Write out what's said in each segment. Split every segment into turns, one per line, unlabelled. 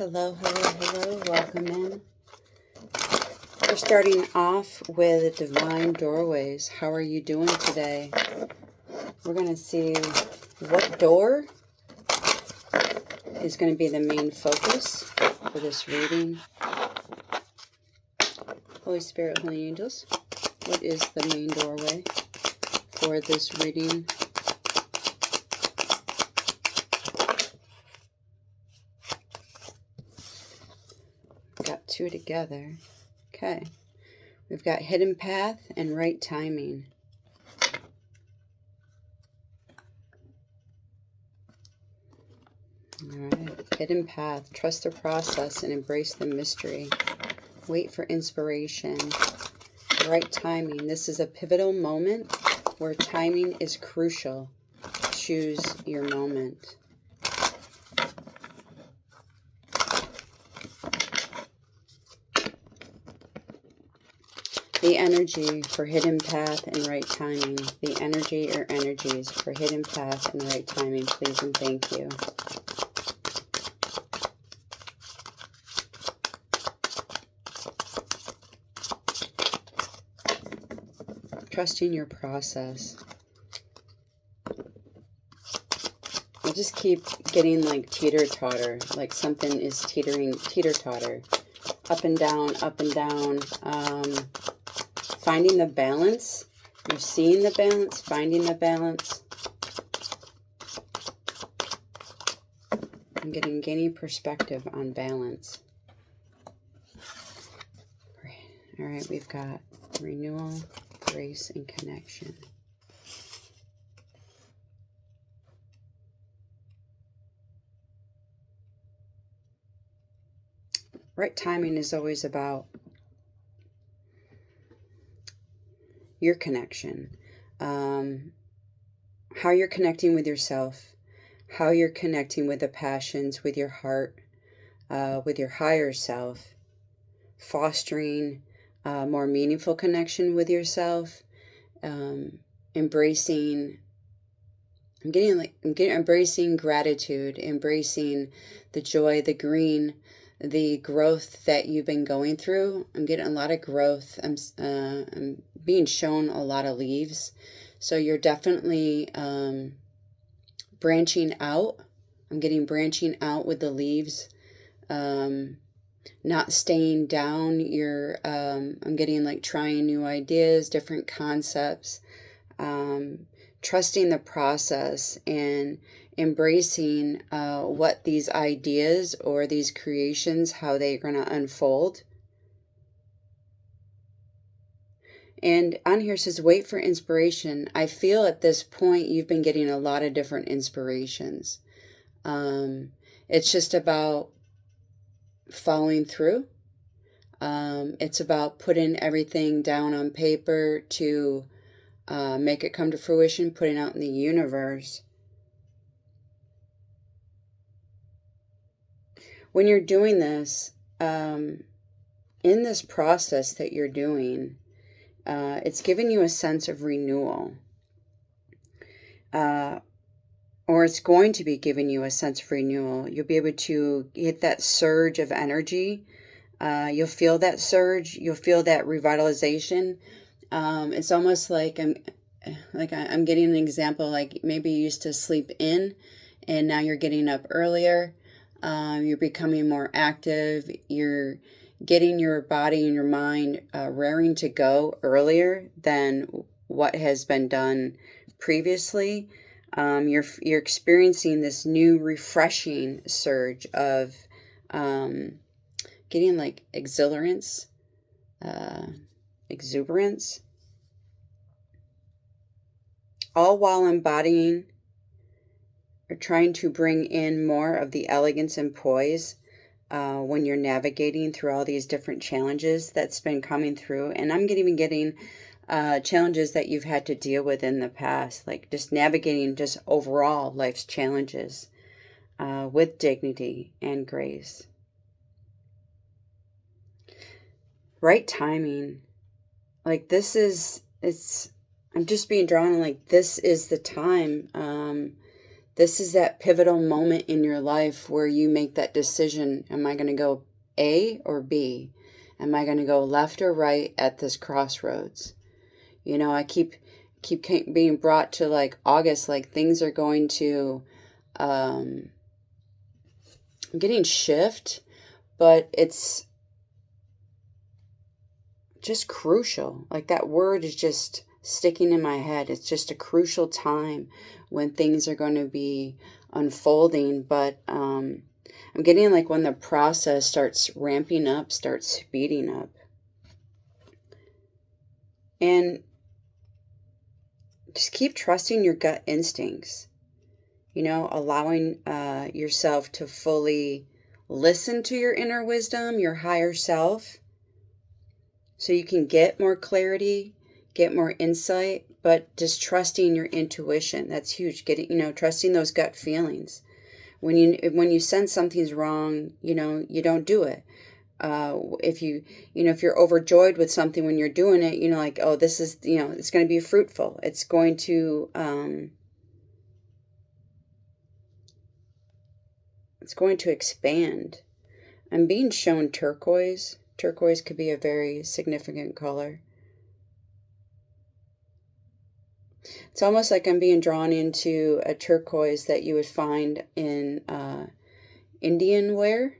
Hello, hello, hello. Welcome in. We're starting off with Divine Doorways. How are you doing today? We're going to see what door is going to be the main focus for this reading. Holy Spirit, Holy Angels, what is the main doorway for this reading? Got two together. Okay. We've got hidden path and right timing. All right. Hidden path. Trust the process and embrace the mystery. Wait for inspiration. Right timing. This is a pivotal moment where timing is crucial. Choose your moment. The energy for hidden path and right timing. The energy or energies for hidden path and right timing, please and thank you. Trusting your process. I just keep getting like teeter-totter, like something is teetering, teeter-totter. Up and down, up and down. Finding the balance. You're seeing the balance, finding the balance. I'm gaining perspective on balance. All right, we've got renewal, grace, and connection. Right timing is always about your connection, how you're connecting with yourself, how you're connecting with the passions, with your heart, with your higher self, fostering more meaningful connection with yourself, embracing. Embracing gratitude, embracing the joy, the green, the growth that you've been going through. I'm getting a lot of growth. I'm being shown a lot of leaves. So you're definitely branching out. I'm getting branching out with the leaves. Not staying down. I'm getting like trying new ideas, different concepts. Trusting the process and embracing what these ideas or these creations, how they're going to unfold. And on here says, wait for inspiration. I feel at this point you've been getting a lot of different inspirations. It's just about following through. It's about putting everything down on paper to make it come to fruition, putting out in the universe. When you're doing this, in this process that you're doing, it's giving you a sense of renewal. Or it's going to be giving you a sense of renewal. You'll be able to hit that surge of energy. You'll feel that surge. You'll feel that revitalization. It's almost like I'm getting an example, like maybe you used to sleep in and now you're getting up earlier. You're becoming more active. You're getting your body and your mind raring to go earlier than what has been done previously. You're experiencing this new refreshing surge of getting like exuberance, all while embodying or trying to bring in more of the elegance and poise when you're navigating through all these different challenges that's been coming through. And I'm even getting challenges that you've had to deal with in the past, like just navigating just overall life's challenges with dignity and grace. Right timing. Like this is, I'm just being drawn like this is the time This is that pivotal moment in your life where you make that decision. Am I going to go A or B? Am I going to go left or right at this crossroads? You know, I keep being brought to like August, like things are going to, I'm getting shift, but it's just crucial. Like that word is just sticking in my head. It's just a crucial time when things are going to be unfolding. But I'm getting like when the process starts ramping up, starts speeding up. And just keep trusting your gut instincts, you know, allowing yourself to fully listen to your inner wisdom, your higher self, so you can get more clarity, get more insight, but just trusting your intuition. That's huge. Getting, you know, trusting those gut feelings. When you sense something's wrong, you know, you don't do it. If if you're overjoyed with something when you're doing it, you know, like, oh, this is, you know, it's going to be fruitful. It's going to expand. I'm being shown turquoise. Turquoise could be a very significant color. It's almost like I'm being drawn into a turquoise that you would find in Indian wear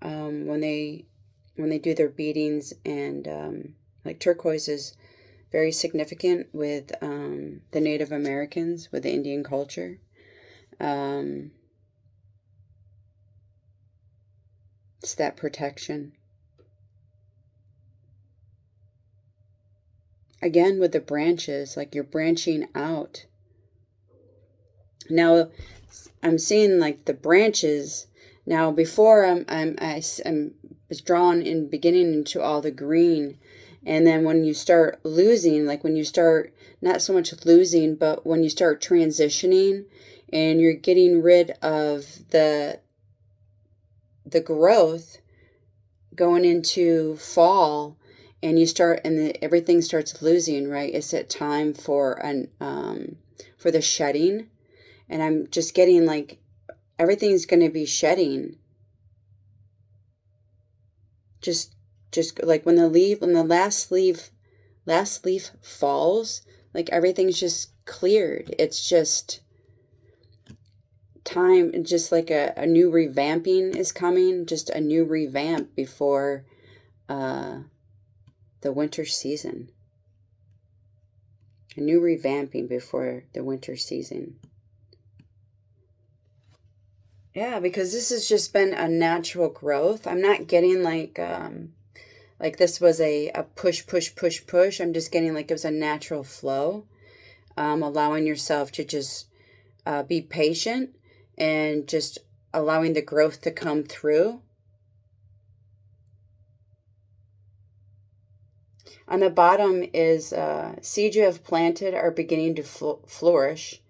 when they do their beadings, and like turquoise is very significant with the Native Americans, with the Indian culture. It's that protection. Again, with the branches, like you're branching out. Now, I'm seeing like the branches. Now, before I was drawn in beginning into all the green, and then when you start losing, like when you start not so much losing, but when you start transitioning, and you're getting rid of the growth, going into fall, and you start, and everything starts losing, right? It's that time for for the shedding, and I'm just getting like everything's going to be shedding. Just like when the last leaf falls, like everything's just cleared. It's just time, just like a new revamping is coming, just a new revamp before the winter season. A new revamping before the winter season. Yeah, because this has just been a natural growth. I'm not getting like this was a push, push, push, push. I'm just getting like it was a natural flow. Allowing yourself to just be patient and just allowing the growth to come through. On the bottom is seeds you have planted are beginning to flourish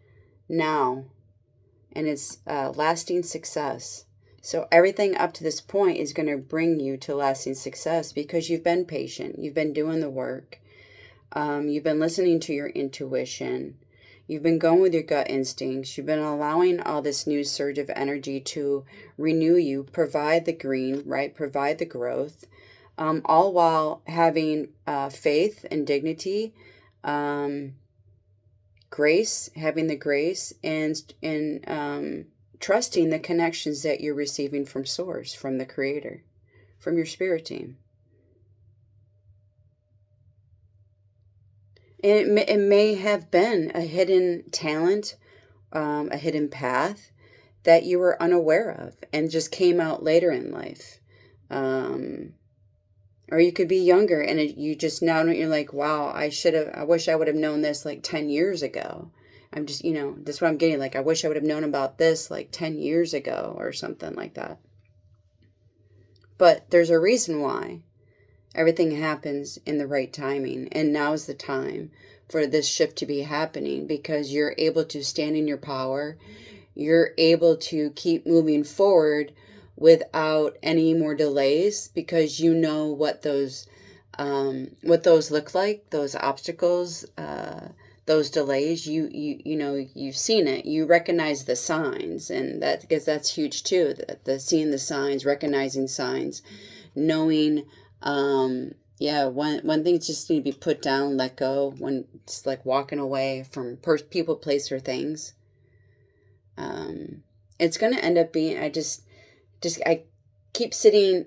now, and it's lasting success. So everything up to this point is going to bring you to lasting success because you've been patient, you've been doing the work, you've been listening to your intuition, you've been going with your gut instincts, you've been allowing all this new surge of energy to renew you, provide the green, right? Provide the growth. All while having faith and dignity, grace, having the grace, and trusting the connections that you're receiving from Source, from the Creator, from your spirit team. And it may have been a hidden talent, a hidden path that you were unaware of and just came out later in life. Or you could be younger and you just now you're like, wow, I wish I would have known this like 10 years ago. I'm just, that's what I'm getting. Like, I wish I would have known about this like 10 years ago or something like that. But there's a reason why everything happens in the right timing. And now's the time for this shift to be happening because you're able to stand in your power. You're able to keep moving forward without any more delays because you know what those look like, those obstacles, those delays, you know, you've seen it, you recognize the signs, and that, because that's huge too, the seeing the signs, recognizing signs, knowing, yeah, when things just need to be put down, let go, when it's like walking away from people, place, or things. It's going to end up being, I keep sitting.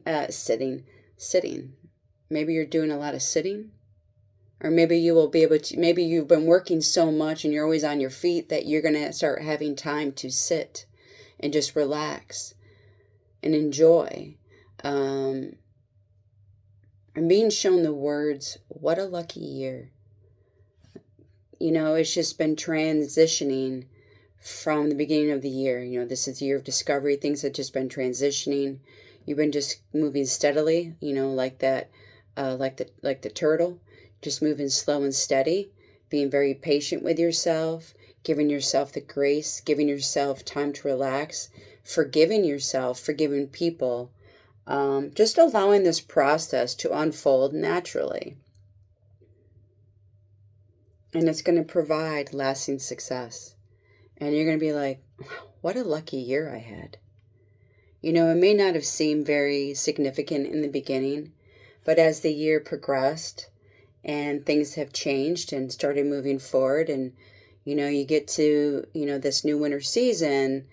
Maybe you're doing a lot of sitting, or maybe you will be able to, maybe you've been working so much and you're always on your feet that you're going to start having time to sit and just relax and enjoy. I'm being shown the words, what a lucky year. You know, it's just been transitioning from the beginning of the year. You know, this is the year of discovery. Things have just been transitioning. You've been just moving steadily, you know, like that, like the turtle, just moving slow and steady, being very patient with yourself, giving yourself the grace, giving yourself time to relax, forgiving yourself, forgiving people, just allowing this process to unfold naturally. And it's going to provide lasting success. And you're going to be like, what a lucky year I had. You know, it may not have seemed very significant in the beginning, but as the year progressed and things have changed and started moving forward, and, you know, you get to, you know, this new winter season,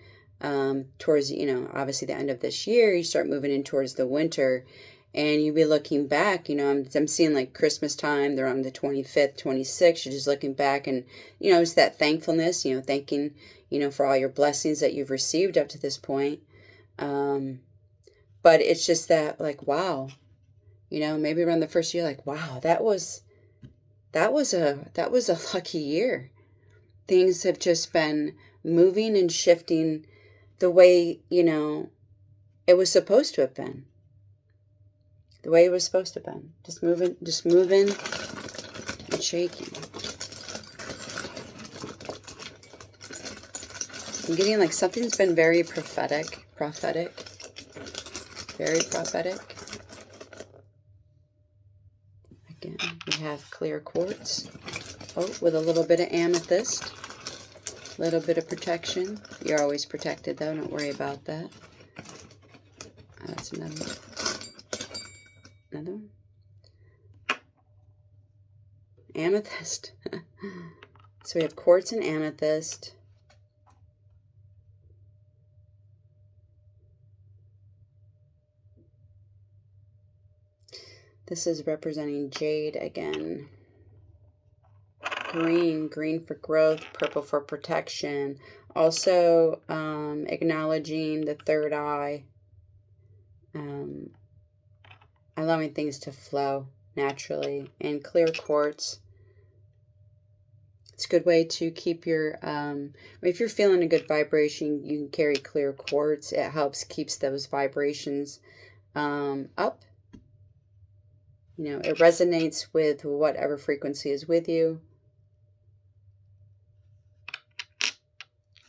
towards, you know, obviously the end of this year, you start moving in towards the winter, and you'll be looking back, you know, I'm seeing like Christmas time, they're on the 25th, 26th, you're just looking back, and, you know, it's that thankfulness, you know, thanking, you know, for all your blessings that you've received up to this point. But it's just that, like, wow, you know, maybe around the first year, like, wow, that was a lucky year. Things have just been moving and shifting the way, you know, it was supposed to have been. The way it was supposed to have been. Just moving and shaking. I'm getting like something's been very prophetic. Very prophetic. Again, we have clear quartz. Oh, with a little bit of amethyst. A little bit of protection. You're always protected though, don't worry about that. That's another one. Another one. Amethyst. So we have quartz and amethyst. This is representing jade again. Green for growth, purple for protection. Also acknowledging the third eye. Allowing things to flow naturally. And clear quartz. It's a good way to keep your, if you're feeling a good vibration, you can carry clear quartz. It keeps those vibrations up. You know, it resonates with whatever frequency is with you.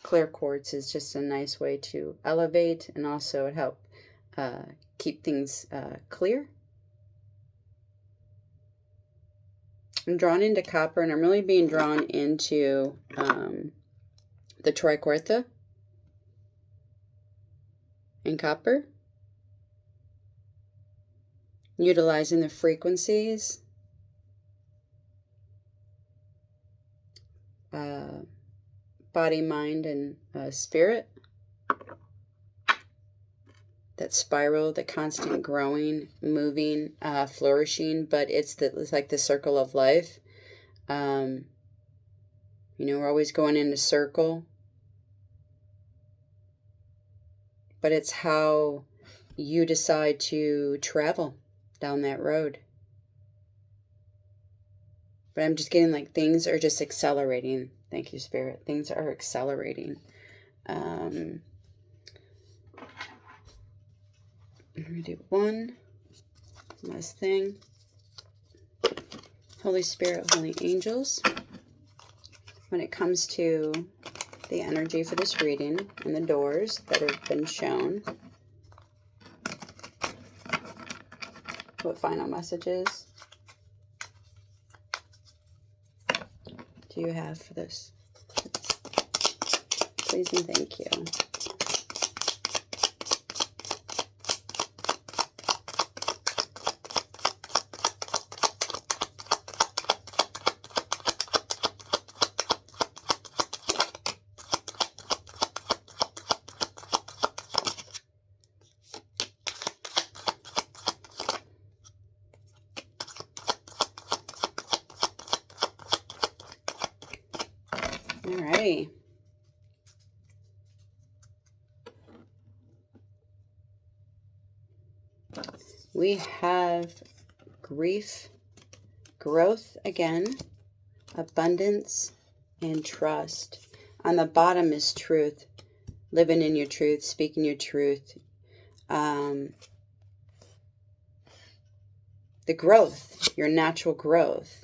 Clear quartz is just a nice way to elevate, and also it helps keep things clear. I'm drawn into copper, and I'm really being drawn into the triquartha in copper. Utilizing the frequencies. Body, mind, and spirit. That spiral, the constant growing, moving, flourishing, but it's like the circle of life. You know, we're always going in a circle, but it's how you decide to travel down that road. But I'm just getting like things are just accelerating. Thank you, Spirit. Things are accelerating. I'm going to do one last thing. Holy Spirit, Holy Angels. When it comes to the energy for this reading and the doors that have been shown, what final messages do do you have for this? Please and thank you. Alrighty. We have grief, growth again, abundance, and trust. On the bottom is truth, living in your truth, speaking your truth. The growth, your natural growth.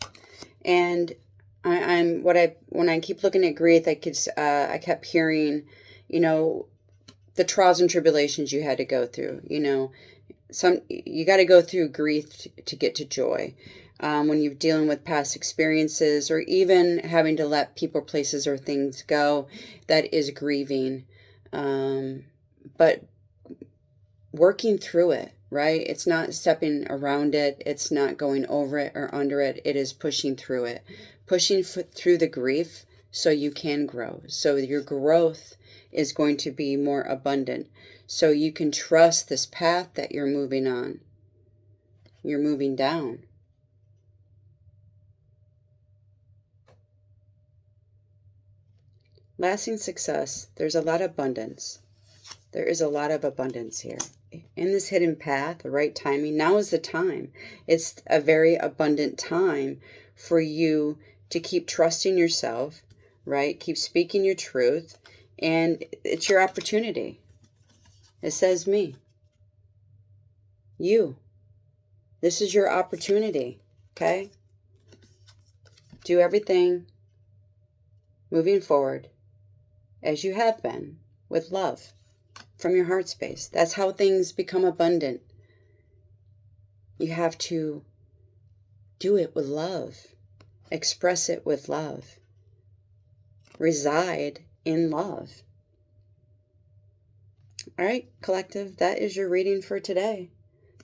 And when I keep looking at grief, I kept hearing, the trials and tribulations you had to go through. You got to go through grief to get to joy. When you're dealing with past experiences, or even having to let people, places, or things go, that is grieving. But working through it, right? It's not stepping around it. It's not going over it or under it. It is pushing through it. Pushing through the grief so you can grow. So your growth is going to be more abundant. So you can trust this path that you're moving on. You're moving down. Lasting success. There's a lot of abundance. There is a lot of abundance here. In this hidden path, the right timing, now is the time. It's a very abundant time for you to keep trusting yourself, right? Keep speaking your truth, and it's your opportunity. It says me. You. This is your opportunity, okay? Do everything moving forward as you have been, with love from your heart space. That's how things become abundant. You have to do it with love. Express it with love. Reside in love. All right, collective, that is your reading for today.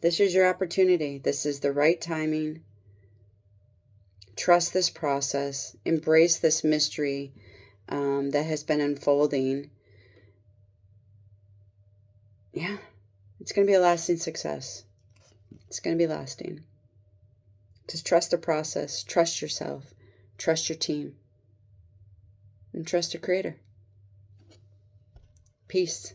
This is your opportunity. This is the right timing. Trust this process. Embrace this mystery that has been unfolding. Yeah, it's going to be a lasting success. It's going to be lasting. Just trust the process. Trust yourself. Trust your team. And trust your creator. Peace.